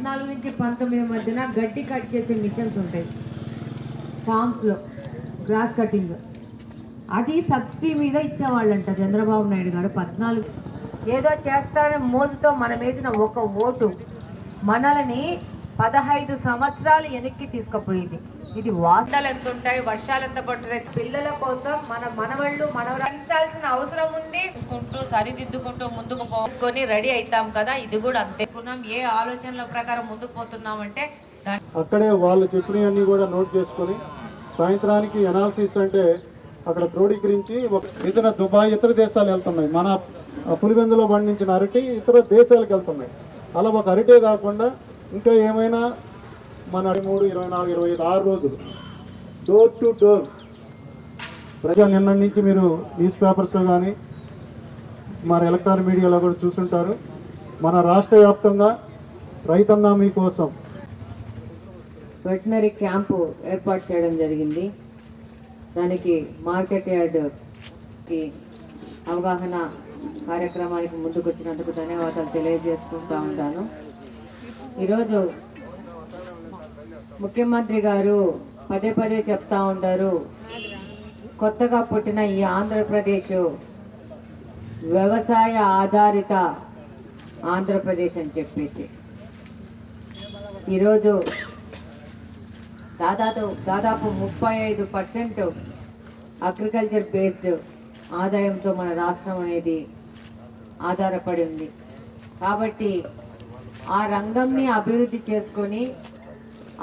14 నుంచి 19 మధ్యన గడ్డి కట్ చేసే మిషన్స్ ఉంటాయి ఫామ్స్లో, గ్రాస్ కటింగ్. అది సబ్సిడీ మీద ఇచ్చేవాళ్ళంట చంద్రబాబు నాయుడు గారు. 14 ఏదో చేస్తాడని మోజుతో మనం వేసిన ఒక ఓటు మనల్ని 15 సంవత్సరాలు వెనక్కి తీసుకుపోయింది. ఇది వార్తలు ఎంత ఉంటాయి, వర్షాలు ఎంత పడుతున్నాయి, పిల్లల కోసం మన మనవళ్ళు మనవరించాల్సిన అవసరం ఉంది. సరిదిద్దుకుంటూ ముందుకు పోసుకొని రెడీ అవుతాం కదా, ఇది కూడా అంతే. ఏ ఆలోచనల ప్రకారం ముందుకు పోతున్నామంటే అక్కడే వాళ్ళు చెప్పినవన్నీ కూడా నోట్ చేసుకొని సాయంత్రానికి అనాలిసిస్ అంటే అక్కడ క్రోడీకరించి ఇతర దుబాయ్ ఇతర దేశాలు వెళ్తున్నాయి. మన పులివెందులో పండించిన అరటి ఇతర దేశాలకు వెళ్తున్నాయి. అలా ఒక అరటే కాకుండా ఇంకా ఏమైనా మన 23, 24, 25, 6 రోజులు డోర్ టు డోర్ ప్రజా నిన్నటి నుంచి మీరు న్యూస్ పేపర్స్లో కానీ మన ఎలక్ట్రానిక్ మీడియాలో కూడా చూసుంటారు. మన రాష్ట్ర వ్యాప్తంగా రైతన్న మీకోసం వెటనరీ క్యాంపు ఏర్పాటు చేయడం జరిగింది. దానికి మార్కెట్ యార్డ్కి అవగాహన కార్యక్రమానికి ముందుకు వచ్చినందుకు ధన్యవాదాలు తెలియజేసుకుంటూ ఉంటాను. ఈరోజు ముఖ్యమంత్రి గారు పదే పదే చెప్తా ఉంటారు, కొత్తగా పుట్టిన ఈ ఆంధ్రప్రదేశ్ వ్యవసాయ ఆధారిత ఆంధ్రప్రదేశ్ అని చెప్పేసి. ఈరోజు దాదాపు 35% అగ్రికల్చర్ బేస్డ్ ఆదాయంతో మన రాష్ట్రం అనేది ఆధారపడి ఉంది. కాబట్టి ఆ రంగంని అభివృద్ధి చేసుకొని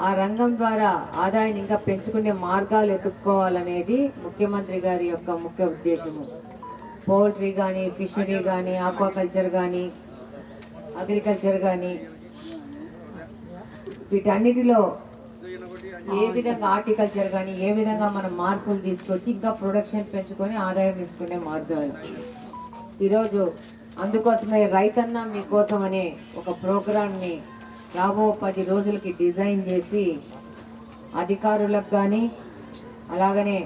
ఆ రంగం ద్వారా ఆదాయాన్ని ఇంకా పెంచుకునే మార్గాలు ఎత్తుక్కోవాలనేది ముఖ్యమంత్రి గారి యొక్క ముఖ్య ఉద్దేశము. పౌల్ట్రీ కానీ, ఫిషరీ కానీ, ఆక్వాకల్చర్ కానీ, అగ్రికల్చర్ కానీ, వీటన్నిటిలో ఏ విధంగా హార్టికల్చర్ కానీ ఏ విధంగా మనం మార్పులు తీసుకొచ్చి ఇంకా ప్రొడక్షన్ పెంచుకొని ఆదాయం పెంచుకునే మార్గాలు. ఈరోజు అందుకోసమే రైతన్న మీకోసం అనే ఒక ప్రోగ్రామ్ని రాబో 10 రోజులకి డిజైన్ చేసి అధికారులకు కానీ అలాగనే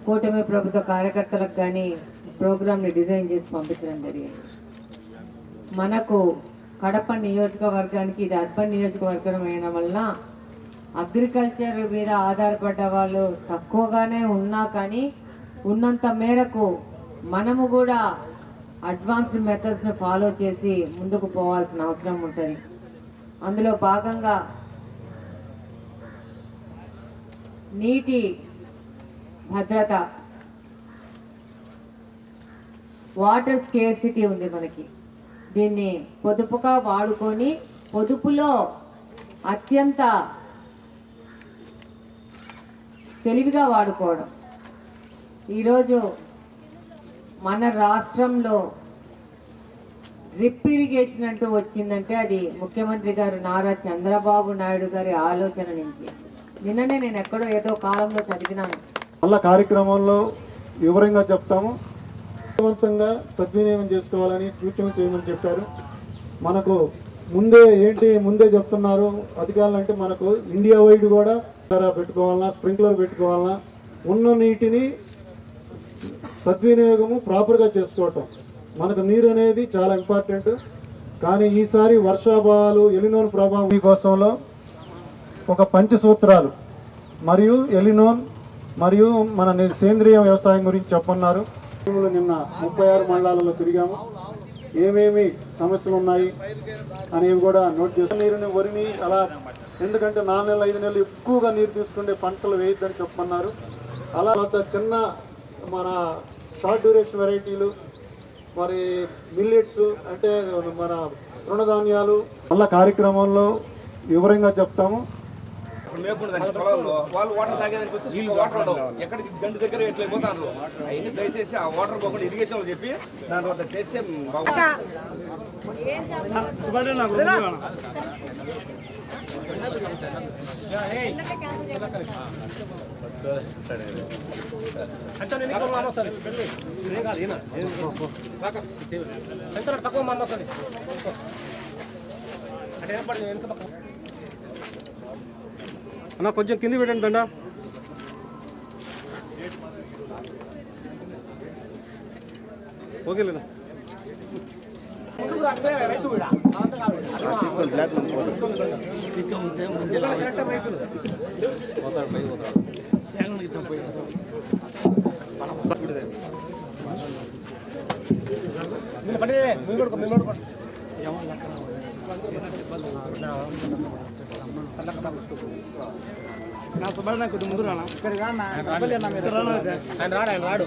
కూటమి ప్రభుత్వ కార్యకర్తలకు కానీ ప్రోగ్రామ్ని డిజైన్ చేసి పంపించడం జరిగింది. మనకు కడప నియోజకవర్గానికి ఇది అర్బన్ నియోజకవర్గం అయిన వలన అగ్రికల్చర్ మీద ఆధారపడ్డ వాళ్ళు తక్కువగానే ఉన్నా కానీ ఉన్నంత మేరకు మనము కూడా అడ్వాన్స్డ్ మెథడ్స్ని ఫాలో చేసి ముందుకు పోవాల్సిన అవసరం ఉంటుంది. అందులో భాగంగా నీటి భద్రత, వాటర్ స్కేర్సిటీ ఉంది మనకి. దీన్ని పొదుపుగా వాడుకొని పొదుపులో అత్యంత తెలివిగా వాడుకోవడం. ఈరోజు మన రాష్ట్రంలో డ్రిప్ ఇరిగేషన్ అంటూ వచ్చిందంటే అది ముఖ్యమంత్రి గారు నారా చంద్రబాబు నాయుడు గారి ఆలోచన నుంచి. నిన్ననే నేను ఎక్కడో ఏదో కాలంలో చదివినాను. మళ్ళా కార్యక్రమంలో వివరంగా చెప్తాము. వంతంగా సద్వినియోగం చేసుకోవాలని సూచన చేయమని చెప్పారు. మనకు ముందే చెప్తున్నారు అధికారులు. అంటే మనకు ఇండియా వైడ్ కూడా పెట్టుకోవాలన్నా, స్ప్రింక్లర్ పెట్టుకోవాలన్నా, ఉన్న నీటిని సద్వినియోగము ప్రాపర్గా చేసుకోవటం. మనకు నీరు అనేది చాలా ఇంపార్టెంట్. కానీ ఈసారి వర్షాభావాలు, ఎలినోన్ ప్రభావం కోసంలో ఒక పంచసూత్రాలు మరియు ఎలినోన్ మరియు మన సేంద్రియ వ్యవసాయం గురించి చెప్పన్నారు. నిన్న 36 మండలాలలో తిరిగాము. ఏమేమి సమస్యలు ఉన్నాయి అనేవి కూడా నోట్ చేస్తాం. నీరుని, వరిని అలా, ఎందుకంటే 4 నెలలు 5 నెలలు ఎక్కువగా నీరు తీసుకుంటే పంటలు వేయొద్దని చెప్పమన్నారు. అలా చిన్న మన షార్ట్ డ్యూరేషన్ వెరైటీలు, మరి మిల్లెట్స్ అంటే మన తృణధాన్యాలు మళ్ళా కార్యక్రమంలో వివరంగా చెప్తాము. వాళ్ళు వాటర్ తాగేదానికి వచ్చి వీళ్ళు వాటర్ ఉండవు, ఎక్కడికి గంట దగ్గర ఎట్లా పోతారు. అవన్నీ దయచేసి ఆ వాటర్ పోకుండా ఇరిగేషన్ చెప్పి దాని తర్వాత చేస్తే తక్కువ మంది వస్తుంది అన్న. కొంచెం కింది పెట్టండి దండ. ఓకేలేనా? నా సుబ్బారావు కొద్ది ముందు రానా ఇక్కడికి రానా ఆయన రాడు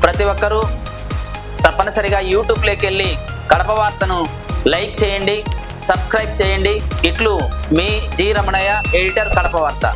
ప్రతి ఒక్కరూ తప్పనిసరిగా యూట్యూబ్లోకి వెళ్ళి కడప వార్తను లైక్ చేయండి, సబ్స్క్రైబ్ చేయండి. ఇట్లు మీ జి రమణయ్య, ఎడిటర్, కడప వార్త.